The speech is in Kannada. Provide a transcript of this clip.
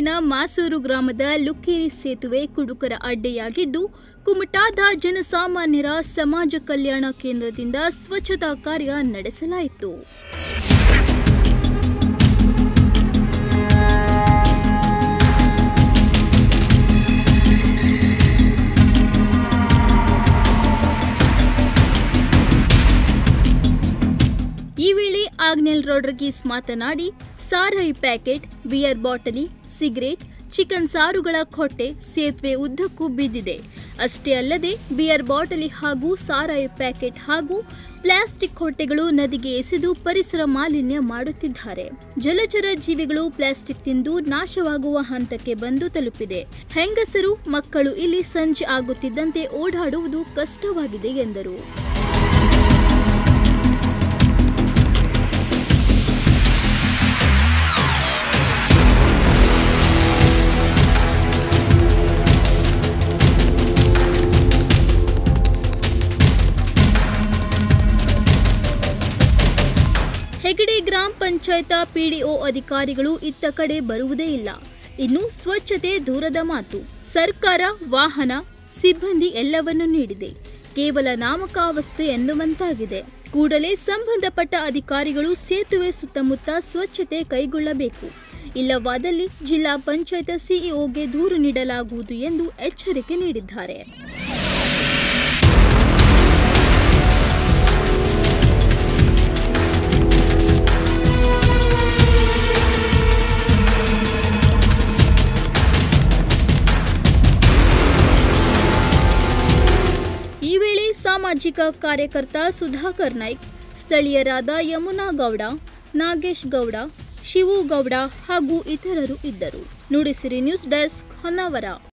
ತಾಲೂಕಿನ ಮಾಸೂರು ಗ್ರಾಮದ ಲುಕ್ಕೇರಿ ಸೇತುವೆ ಕುಡುಕರ ಅಡ್ಡೆಯಾಗಿದ್ದು, ಕುಮಟಾದ ಜನಸಾಮಾನ್ಯರ ಸಮಾಜ ಕಲ್ಯಾಣ ಕೇಂದ್ರದಿಂದ ಸ್ವಚ್ಛತಾ ಕಾರ್ಯ ನಡೆಸಲಾಯಿತು. ಈ ವೇಳೆ ಆಗ್ನೆಲ್ ರೋಡ್ರಿಗೀಸ್ ಮಾತನಾಡಿ, ಸಾರಾಯಿ ಪ್ಯಾಕೆಟ್, ಬಿಯರ್ ಬಾಟಲಿ, ಸಿಗರೇಟ್, ಚಿಕನ್ ಸಾರುಗಳ ಕೊಟ್ಟೆ ಸೇತುವೆ ಉದ್ದಕ್ಕೂ ಬಿದ್ದಿದೆ. ಅಷ್ಟೇ ಅಲ್ಲದೆ ಬಿಯರ್ ಬಾಟಲಿ ಹಾಗೂ ಸಾರಾಯಿ ಪ್ಯಾಕೆಟ್ ಹಾಗೂ ಪ್ಲಾಸ್ಟಿಕ್ ಹೊಟ್ಟೆಗಳು ನದಿಗೆ ಎಸೆದು ಪರಿಸರ ಮಾಲಿನ್ಯ ಮಾಡುತ್ತಿದ್ದಾರೆ. ಜಲಚರ ಜೀವಿಗಳು ಪ್ಲಾಸ್ಟಿಕ್ ತಿಂದು ನಾಶವಾಗುವ ಹಂತಕ್ಕೆ ಬಂದು ತಲುಪಿದೆ. ಹೆಂಗಸರು, ಮಕ್ಕಳು ಇಲ್ಲಿ ಸಂಜೆ ಆಗುತ್ತಿದ್ದಂತೆ ಓಡಾಡುವುದು ಕಷ್ಟವಾಗಿದೆ ಎಂದರು. ಹೆಗಡೆ ಗ್ರಾಮ ಪಂಚಾಯತ್ ಪಿಡಿಒ ಅಧಿಕಾರಿಗಳು ಇತ್ತ ಕಡೆ ಬರುವುದೇ ಇಲ್ಲ. ಇನ್ನು ಸ್ವಚ್ಛತೆ ದೂರದ ಮಾತು. ಸರ್ಕಾರ, ವಾಹನ, ಸಿಬ್ಬಂದಿ ಎಲ್ಲವನ್ನೂ ನೀಡಿದೆ. ಕೇವಲ ನಾಮಕಾವಸ್ಥೆ ಎನ್ನುವಂತಾಗಿದೆ. ಕೂಡಲೇ ಸಂಬಂಧಪಟ್ಟ ಅಧಿಕಾರಿಗಳು ಸೇತುವೆ ಸುತ್ತಮುತ್ತ ಸ್ವಚ್ಛತೆ ಕೈಗೊಳ್ಳಬೇಕು. ಇಲ್ಲವಾದಲ್ಲಿ ಜಿಲ್ಲಾ ಪಂಚಾಯತ್ ಸಿಇಒಗೆ ದೂರು ನೀಡಲಾಗುವುದು ಎಂದು ಎಚ್ಚರಿಕೆ ನೀಡಿದ್ದಾರೆ. ಈ ವೇಳೆ ಸಾಮಾಜಿಕ ಕಾರ್ಯಕರ್ತ ಸುಧಾಕರ್ ನಾಯ್ಕ್, ಸ್ಥಳೀಯರಾದ ಯಮುನಾ ಗೌಡ, ನಾಗೇಶ್ ಗೌಡ, ಶಿವು ಗೌಡ ಹಾಗೂ ಇತರರು ಇದ್ದರು. Nudisiri news desk, Honnavar.